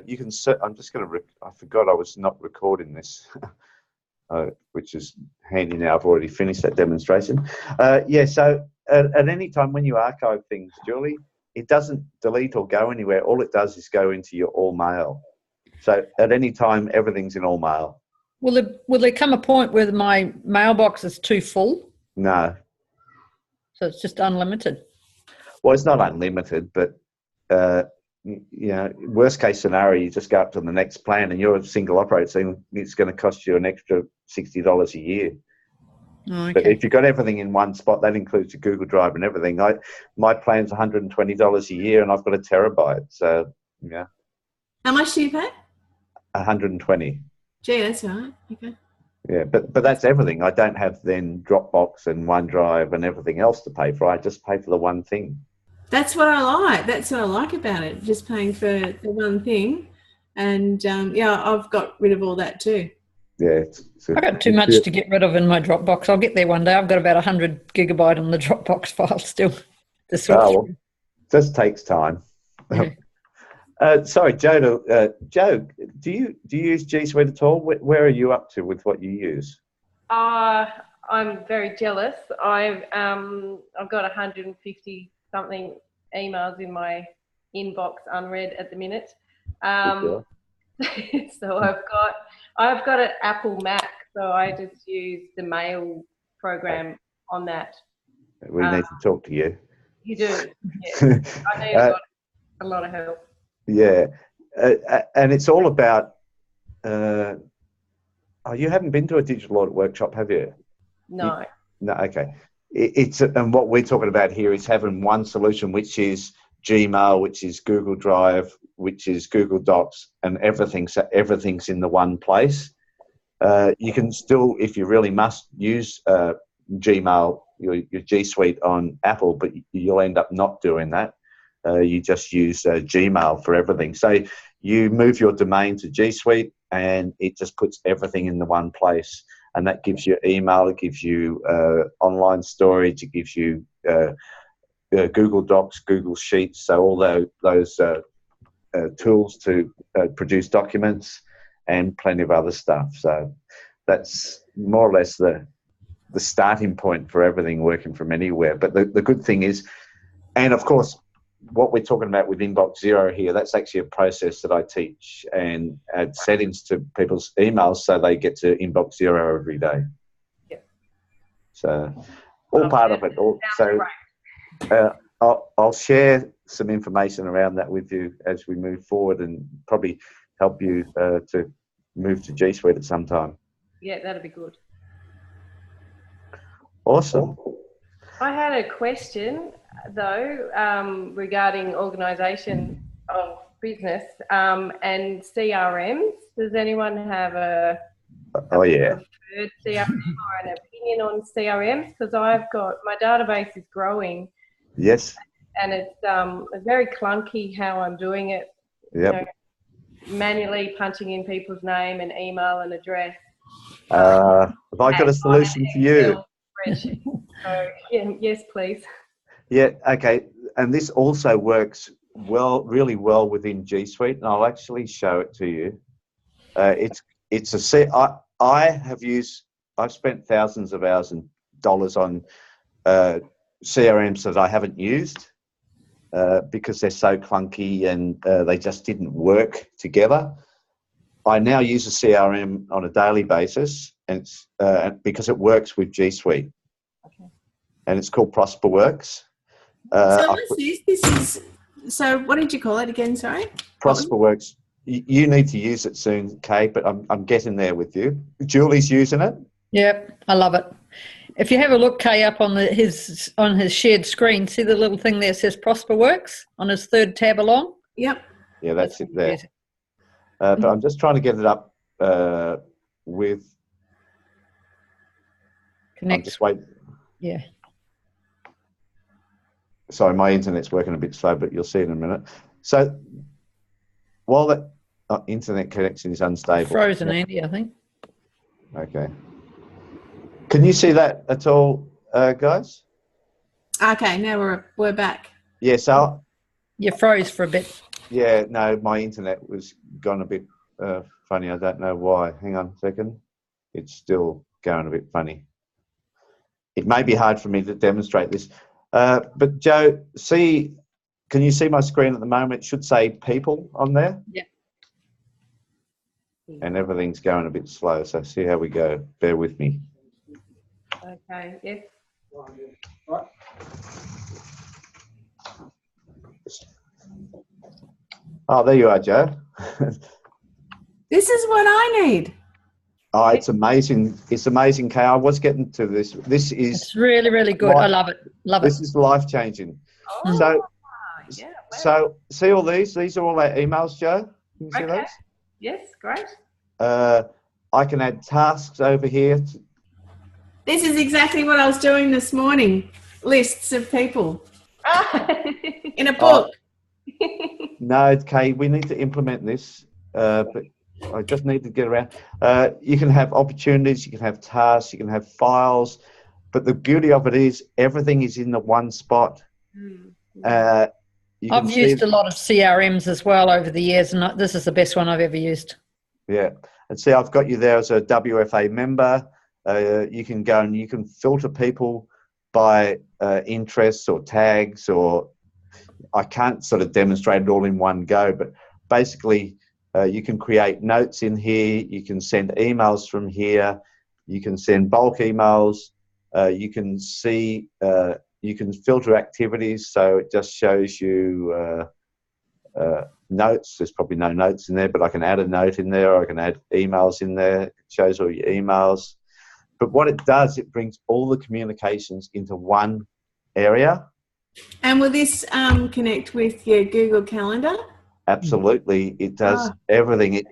you can set, I'm just going to, I forgot I was not recording this, which is handy now. I've already finished that demonstration. Yeah, so at any time when you archive things, Julie, it doesn't delete or go anywhere. All it does is go into your all mail. So at any time, everything's in all mail. Will there come a point where my mailbox is too full? No. So it's just unlimited? Well, it's not unlimited, but you know, worst case scenario, you just go up to the next plan and you're a single operator, so it's going to cost you an extra $60 a year. Oh, okay. But if you've got everything in one spot, that includes your Google Drive and everything. My plan's $120 a year and I've got a terabyte. So, yeah. How much do you pay? 120. Gee, that's all right. Okay. Yeah, but that's everything. I don't have then Dropbox and OneDrive and everything else to pay for. I just pay for the one thing. That's what I like. That's what I like about it. Just paying for the one thing. And, yeah, I've got rid of all that too. Yeah. I've got too much to get rid of in my Dropbox. I'll get there one day. I've got about 100 gigabyte on the Dropbox file still to sort through. Well, just takes time. Yeah. Sorry, Joe. Joe, do you use G-Suite at all? Where are you up to with what you use? I'm very jealous. I've got 150 something emails in my inbox unread at the minute. So I've got an Apple Mac, so I just use the mail program on that. We need to talk to you. You do. Yeah. I need a lot of help. Yeah, and it's all about. You haven't been to a digital audit workshop, have you? No. No. Okay. And what we're talking about here is having one solution, which is Gmail, which is Google Drive, which is Google Docs, and everything's in the one place. You can still, if you really must, use Gmail, your G Suite on Apple, but you'll end up not doing that. You just use Gmail for everything. So you move your domain to G Suite, and it just puts everything in the one place. And that gives you email, it gives you online storage, it gives you Google Docs, Google Sheets, so all those tools to produce documents and plenty of other stuff. So that's more or less the starting point for everything working from anywhere. But the good thing is, and of course, what we're talking about with Inbox Zero here, that's actually a process that I teach and add settings to people's emails so they get to Inbox Zero every day. Yeah. So all part of it. I'll share some information around that with you as we move forward and probably help you to move to G Suite at some time. Yeah, that'd be good. Awesome. I had a question though regarding organisation of business and CRMs. Does anyone have a preferred CRM or an opinion on CRMs? Because I've got, my database is growing. Yes. And it's very clunky how I'm doing it. Yep. You know, manually punching in people's name and email and address. Have I got a solution for you? So, yeah, yes, please. Yeah, okay. And this also works really well within G Suite, and I'll actually show it to you. I've spent thousands of hours and dollars on CRMs that I haven't used because they're so clunky and they just didn't work together. I now use a CRM on a daily basis, and it's, because it works with G Suite. Okay. And it's called Prosperworks. So what's this? This is, so what did you call it again, sorry? Prosperworks. You need to use it soon, Kay, but I'm getting there with you. Julie's using it. Yep, I love it. If you have a look, Kay, up on his shared screen, see the little thing there that says Prosperworks on his third tab along? Yep. Yeah, that's it there. But I'm just trying to get it up with... Connect. I'm just waiting. Yeah. Sorry, my internet's working a bit slow, but you'll see it in a minute. So while that internet connection is unstable... Frozen, Andy, I think. Okay. Can you see that at all, guys? Okay, now we're back. Yeah, so... You froze for a bit. Yeah, no, my internet was gone a bit funny. I don't know why. Hang on a second. It's still going a bit funny. It may be hard for me to demonstrate this. But Joe, can you see my screen at the moment? It should say people on there. Yeah. And everything's going a bit slow. So see how we go. Bear with me. Okay, yes. Oh, there you are, Joe. This is what I need. Oh, it's amazing. It's amazing, Kay. I was getting to this. This is It's really, really good. I love it. Love it. This is life-changing. Oh, So, yeah, wow. so see all these? These are all our emails, Joe. Can you see Okay. those? Yes, great. I can add tasks over here. This is exactly what I was doing this morning. Lists of people in a book. No, Kay, we need to implement this, but I just need to get around. You can have opportunities, you can have tasks, you can have files, but the beauty of it is everything is in the one spot. I've used a lot of CRMs as well over the years, and this is the best one I've ever used. Yeah, and see, I've got you there as a WFA member. You can go and you can filter people by interests or tags, or I can't sort of demonstrate it all in one go, but basically you can create notes in here, you can send emails from here, you can send bulk emails, you can see, you can filter activities, so it just shows you notes. There's probably no notes in there, but I can add a note in there, or I can add emails in there. It shows all your emails. But what it does, it brings all the communications into one area. And will this connect with your Google Calendar? Absolutely, it does everything.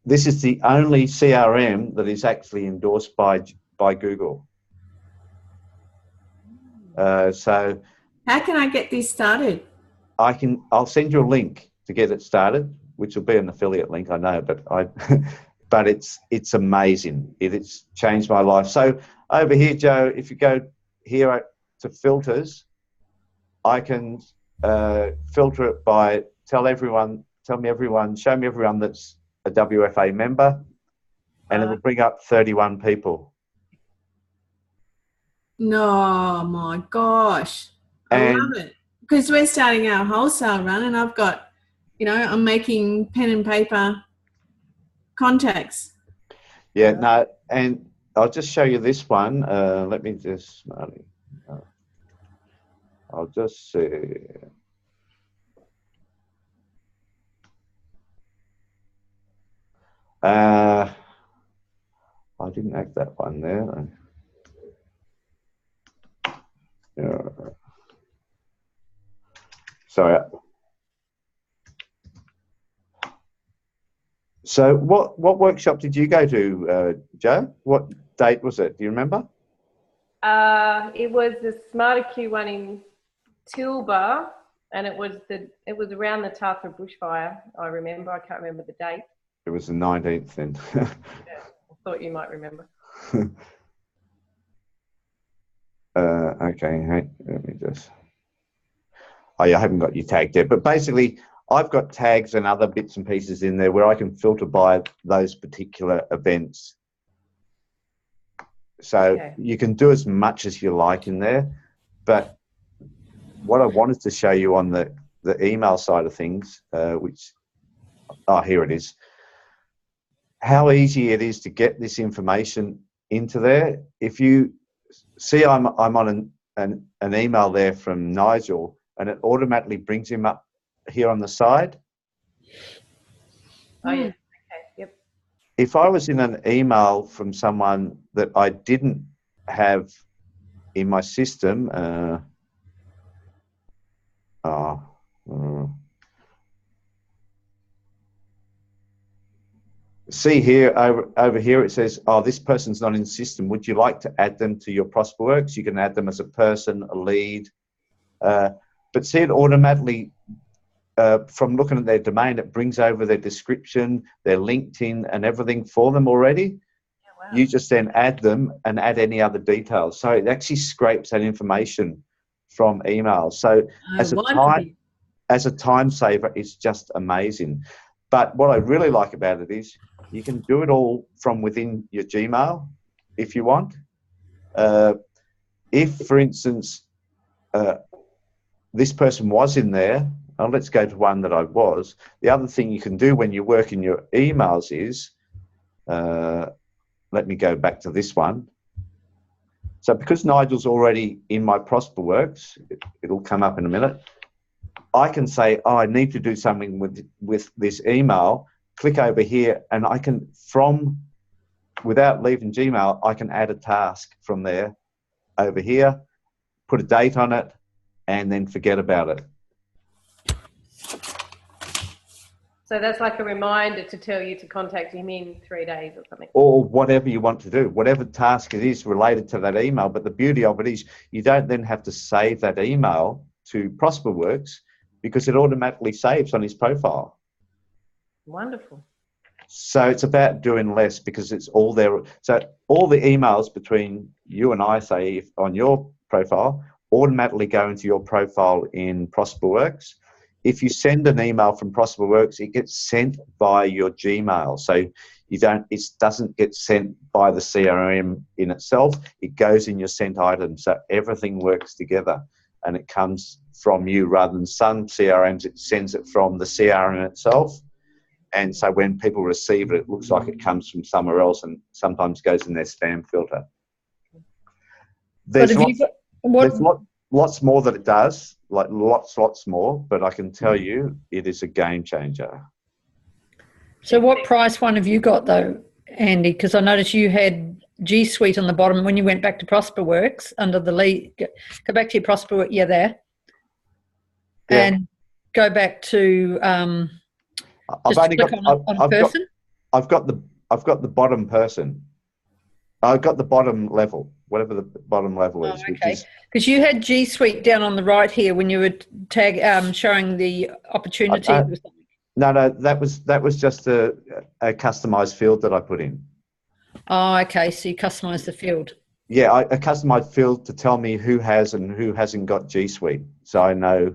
This is the only CRM that is actually endorsed by Google. So, how can I get this started? I'll send you a link to get it started, which will be an affiliate link, I know, but but it's amazing. It's changed my life. So over here, Joe, if you go here to filters, I can filter it by show me everyone that's a WFA member, and it'll bring up 31 people. No, my gosh. I love it. Because we're starting our wholesale run, and I've got, I'm making pen and paper contacts. Yeah, no, and I'll just show you this one. Let me just, I'll just see. I didn't add that one there. Yeah. Sorry. So what workshop did you go to, Joe? What date was it? Do you remember? It was the Smarter Q one in Tilba, and it was around the Tarthra bushfire. I remember. I can't remember the date. It was the 19th then. Yeah, I thought you might remember. Okay, let me just. Oh, yeah, I haven't got you tagged yet, but basically, I've got tags and other bits and pieces in there where I can filter by those particular events. So you can do as much as you like in there, but what I wanted to show you on the email side of things, here it is, how easy it is to get this information into there. If you see, I'm on an email there from Nigel, and it automatically brings him up here on the side. Oh, yeah. Okay. Yep. If I was in an email from someone that I didn't have in my system, see here, over here, it says, oh, this person's not in the system. Would you like to add them to your Prosperworks? You can add them as a person, a lead. But see, it automatically, from looking at their domain, it brings over their description, their LinkedIn and everything for them already. Yeah, wow. You just then add them and add any other details. So it actually scrapes that information from emails. So as a time saver, it's just amazing. But what I really like about it is you can do it all from within your Gmail if you want. If, for instance, this person was in there, let's go to one that I was. The other thing you can do when you work in your emails is, let me go back to this one. So because Nigel's already in my Prosperworks, it'll come up in a minute, I can say, oh, I need to do something with this email, click over here, and I can, without leaving Gmail, I can add a task from there over here, put a date on it, and then forget about it. So that's like a reminder to tell you to contact him in 3 days or something. Or whatever you want to do, whatever task it is related to that email. But the beauty of it is you don't then have to save that email to Prosperworks because it automatically saves on his profile. Wonderful. So it's about doing less because it's all there. So all the emails between you and I, say, on your profile, automatically go into your profile in Prosperworks. If you send an email from Prosperworks, it gets sent via your Gmail. So it doesn't get sent by the CRM in itself. It goes in your sent items. So everything works together and it comes from you rather than some CRMs, it sends it from the CRM itself. And so when people receive it, it looks like it comes from somewhere else and sometimes goes in their spam filter. There's lots more that it does, like lots more, but I can tell you it is a game changer. So what price one have you got though, Andy? Because I noticed you had G-Suite on the bottom when you went back to Prosperworks under the lead. Go back to your Prosperworks, there. Yeah. And go back to I've got the bottom person. I've got the bottom level, whatever the bottom level is. Okay. Because you had G-Suite down on the right here when you were showing the opportunity. No, that was just a customized field that I put in. Oh, okay. So you customized the field. Yeah, a customized field to tell me who has and who hasn't got G-Suite. So I know.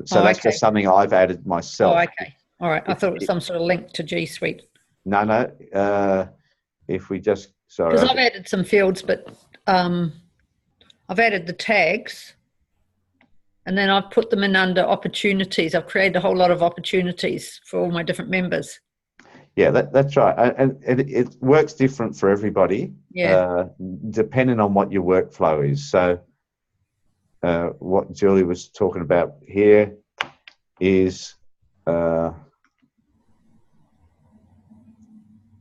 So that's just something I've added myself. Oh, okay. All right. I thought it was some sort of link to G-Suite. No. If we just, sorry. Because I've added some fields, but I've added the tags and then I've put them in under opportunities. I've created a whole lot of opportunities for all my different members. Yeah, that's right. And it works different for everybody, depending on what your workflow is. So what Julie was talking about here is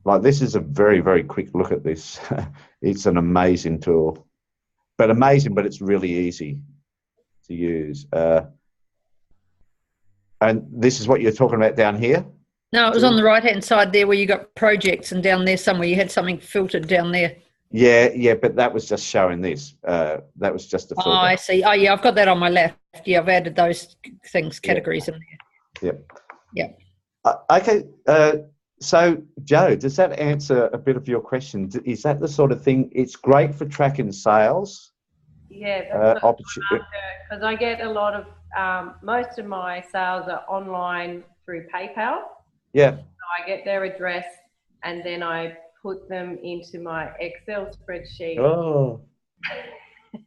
like this is a very, very quick look at this. It's an amazing tool, but it's really easy to use. And this is what you're talking about down here? No, it was on the right-hand side there where you got projects, and down there somewhere you had something filtered down there. Yeah, but that was just showing this. That was just a filter. Oh, I see. Oh, yeah, I've got that on my left. Yeah, I've added those things, categories in there. Yeah. Okay. So, Joe, does that answer a bit of your question? Is that the sort of thing? It's great for tracking sales. Yeah, because I get a lot of, most of my sales are online through PayPal. Yeah. So I get their address and then I put them into my Excel spreadsheet. Oh.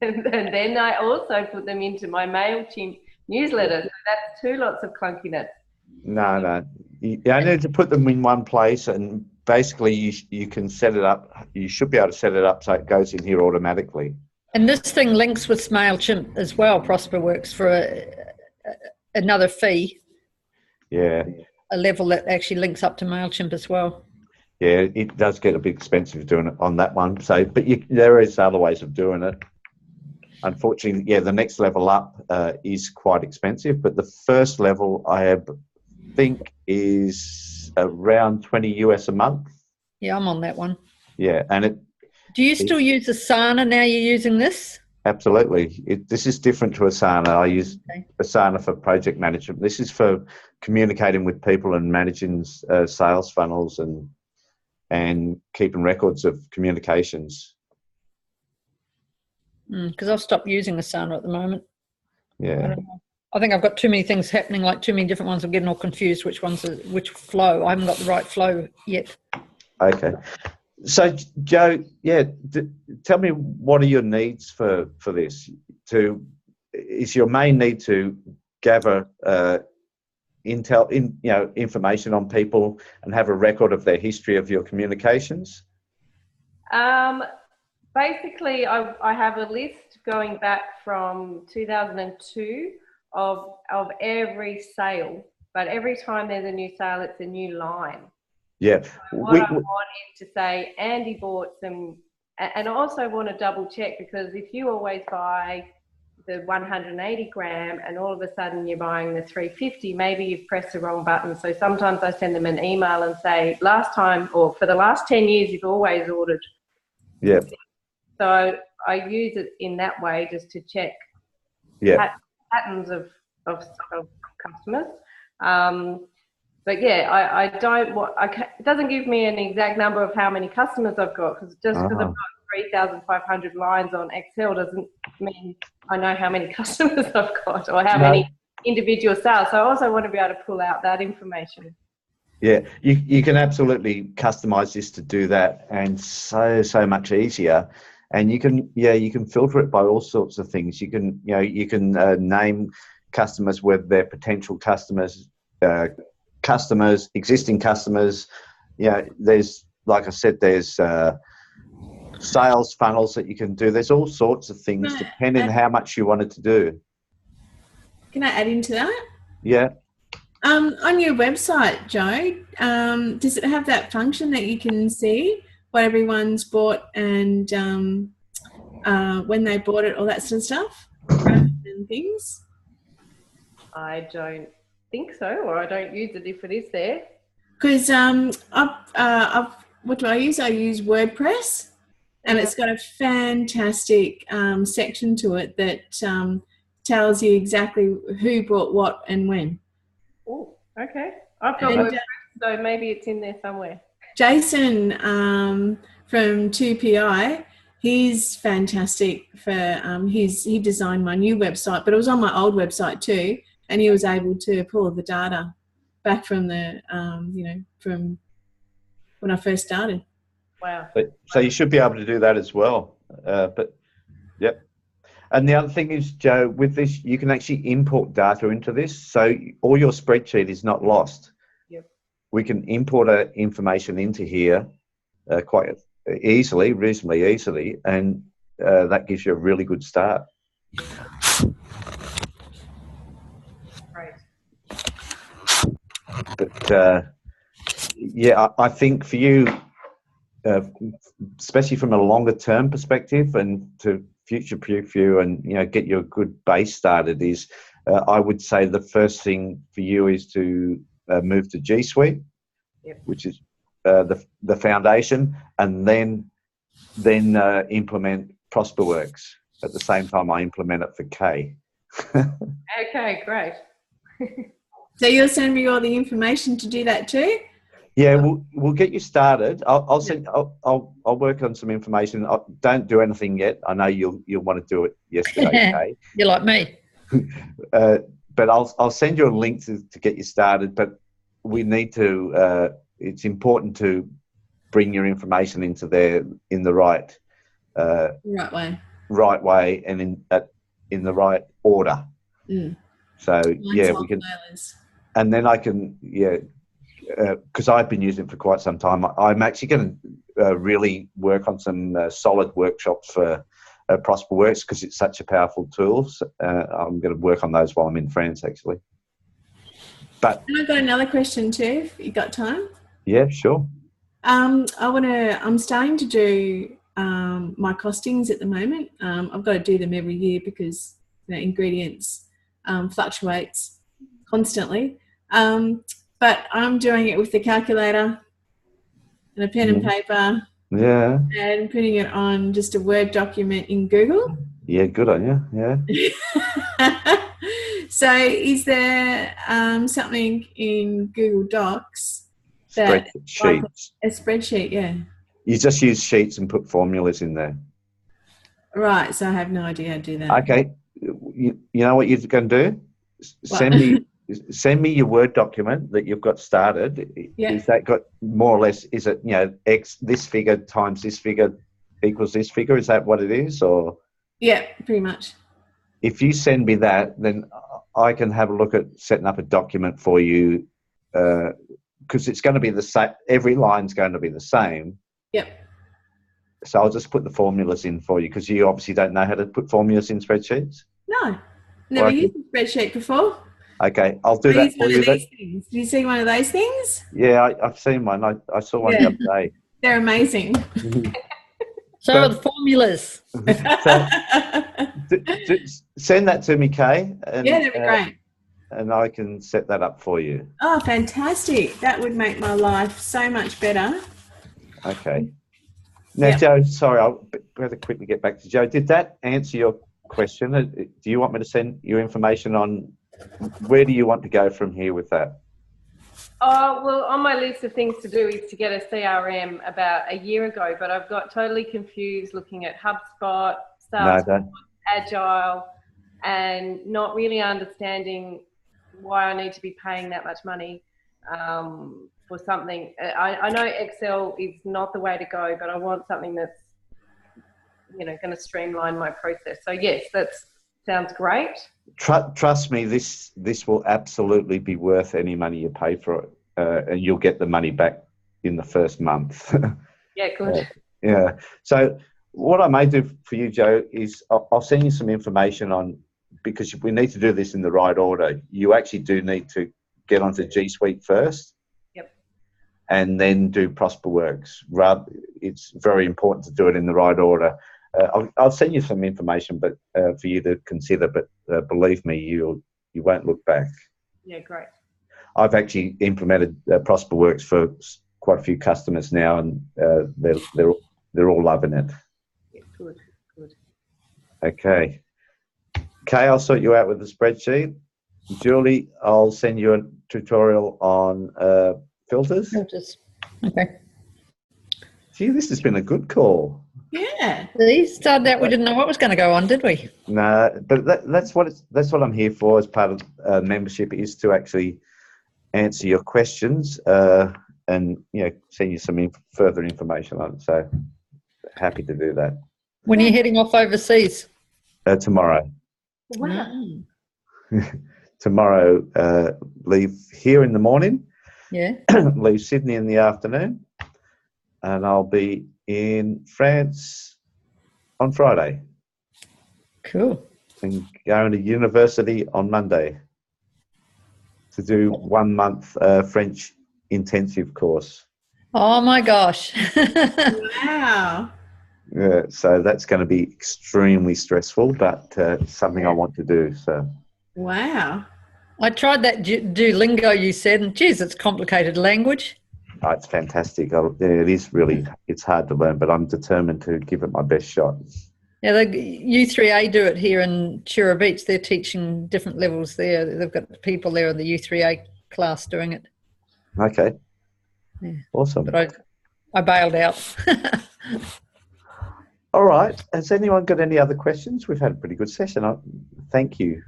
And then I also put them into my MailChimp newsletter. So that's two lots of clunkiness. No. You only need to put them in one place, and basically you can set it up. You should be able to set it up so it goes in here automatically. And this thing links with MailChimp as well, Prosperworks, for another fee. Yeah. A level that actually links up to MailChimp as well. Yeah, it does get a bit expensive doing it on that one. So, but there is other ways of doing it. Unfortunately, yeah, the next level up is quite expensive, but the first level I think is around 20 US a month. Yeah, I'm on that one. Yeah, and do you still use Asana now you're using this? Absolutely. This is different to Asana. I use Asana for project management. This is for communicating with people and managing sales funnels and keeping records of communications. Because I've stopped using Asana at the moment. Yeah. I think I've got too many things happening, like too many different ones. I'm getting all confused which flow. I haven't got the right flow yet. Okay. So, Joe, tell me, what are your needs for this? Is your main need to gather information on people and have a record of their history of your communications? Basically, I have a list going back from 2002 of every sale, but every time there's a new sale, it's a new line. Yeah. So what I want is to say, Andy bought some, and I also want to double check, because if you always buy the 180 gram and all of a sudden you're buying the 350, maybe you've pressed the wrong button. So sometimes I send them an email and say, last time, or for the last 10 years, you've always ordered. Yeah. So I use it in that way, just to check patterns of customers. But yeah, I don't want, it doesn't give me an exact number of how many customers I've got, because just because I've got 3,500 lines on Excel doesn't mean I know how many customers I've got or how many individual sales. So I also want to be able to pull out that information. Yeah, you can absolutely customize this to do that, and so much easier. And you can filter it by all sorts of things. You can name customers, whether they're potential customers, existing customers. There's, like I said, there's sales funnels that you can do. There's all sorts of things depending on how much you wanted to do. Can I add into that? Yeah. On your website, Joe, does it have that function that you can see what everyone's bought and when they bought it, all that sort of stuff, and things? I don't think so, or I don't use it if it is there. Because what do I use? I use WordPress, and it's got a fantastic section to it that tells you exactly who bought what and when. Oh, okay. I've got WordPress, so maybe it's in there somewhere. Jason from 2PI, he's fantastic for he designed my new website, but it was on my old website too, and he was able to pull the data back from the from when I first started. Wow. So you should be able to do that as well. But yep. And the other thing is, Joe, with this, you can actually import data into this, so all your spreadsheet is not lost. Yep. We can import information into here quite easily, reasonably easily, and that gives you a really good start. Right. But I think for you, especially from a longer term perspective, and to future-proof you and get you a good base started, is I would say the first thing for you is to move to G-Suite, which is the foundation, and then implement Prosperworks at the same time I implement it for K. Okay, great. So you'll send me all the information to do that too? Yeah, we'll get you started. I'll send. I'll work on some information. Don't do anything yet. I know you'll want to do it yesterday. Okay? You're like me. But I'll send you a link to get you started. But we need to. It's important to bring your information into there in the right way. Right way, and in the right order. Mm. So we can. And then I can because I've been using it for quite some time. I'm actually going to really work on some solid workshops for Prosperworks, because it's such a powerful tool. I'm going to work on those while I'm in France, actually. But and I've got another question too, if you got time. Yeah, sure. I'm starting to do my costings at the moment. I've got to do them every year because ingredients fluctuates constantly. But I'm doing it with the calculator and a pen and paper. Yeah. And putting it on just a Word document in Google. Yeah, good on you. Yeah. So is there something in Google Docs that sheets? A spreadsheet, yeah. You just use sheets and put formulas in there. Right, so I have no idea how to do that. Okay. You know what you're going to do? Send me your Word document that you've got started. Yeah. Is that got more or less? Is it X this figure times this figure equals this figure? Is that what it is, or? Yeah, pretty much. If you send me that, then I can have a look at setting up a document for you, because it's going to be the same. Every line's going to be the same. Yep. So I'll just put the formulas in for you, because you obviously don't know how to put formulas in spreadsheets. No, never used a spreadsheet before. Okay, I'll do that for you. Did you see one of those things? Yeah, I've seen one. I saw one the other day. They're amazing. So are the formulas. Send that to me, Kay. And, yeah, that'd be great. And I can set that up for you. Oh, fantastic. That would make my life so much better. Okay. Now, Joe, sorry, I'll better quickly get back to Joe. Did that answer your question? Do you want me to send you information on where do you want to go from here with that? Well, on my list of things to do is to get a CRM about a year ago, but I've got totally confused looking at HubSpot, Salesforce, Agile, and not really understanding why I need to be paying that much money for something. I know Excel is not the way to go, but I want something that's, going to streamline my process. So yes, that sounds great. Trust me, this will absolutely be worth any money you pay for it, and you'll get the money back in the first month. Yeah, good. Yeah. So what I may do for you, Joe, is I'll send you some information on, because we need to do this in the right order. You actually do need to get onto G-Suite first. Yep. And then do Prosperworks. It's very important to do it in the right order. I'll send you some information, but for you to consider. But believe me, you won't look back. Yeah, great. I've actually implemented Prosperworks for quite a few customers now, and they're all loving it. Yeah, good. Okay. Kay, I'll sort you out with the spreadsheet. Julie, I'll send you a tutorial on filters. Okay. Gee, this has been a good call. Yeah. We started out, we didn't know what was going to go on, did we? No, but that's what I'm here for as part of membership, is to actually answer your questions and send you some further information on it. So happy to do that. When are you heading off overseas? Tomorrow. Wow. Tomorrow, leave here in the morning. Yeah. Leave Sydney in the afternoon, and I'll be in France on Friday. Cool. And going to university on Monday to do 1 month French intensive course. Oh my gosh. Wow. Yeah, so that's going to be extremely stressful, but something I want to do. So. Wow. I tried that Duolingo you said, and geez, it's complicated language. Oh, it's fantastic. It is really, it's hard to learn, but I'm determined to give it my best shot. Yeah, the U3A do it here in Chura Beach. They're teaching different levels there. They've got people there in the U3A class doing it. Okay. Yeah. Awesome. But I bailed out. All right. Has anyone got any other questions? We've had a pretty good session. Thank you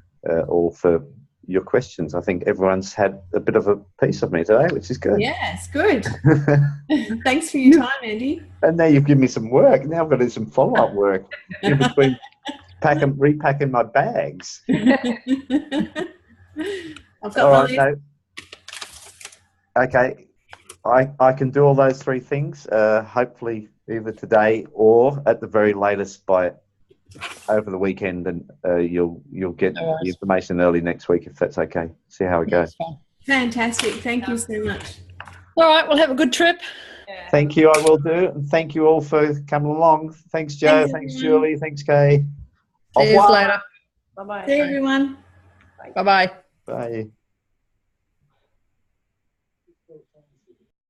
all for your questions. I think everyone's had a bit of a piece of me today, which is good. Yeah, it's good. Thanks for your time, Andy. And now you've given me some work. Now I've got to do some follow-up work in between repacking my bags. I've got Okay. I can do all those three things, hopefully either today or at the very latest by over the weekend, and you'll get the information early next week, if that's okay. See how it goes. Fantastic. Thank you so much. All right, we'll have a good trip. Yeah. Thank you, I will do. And thank you all for coming along. Thanks, Joe. Thanks Julie. Thanks, Kay. See you later. Bye-bye. See you, everyone. Bye-bye. Bye.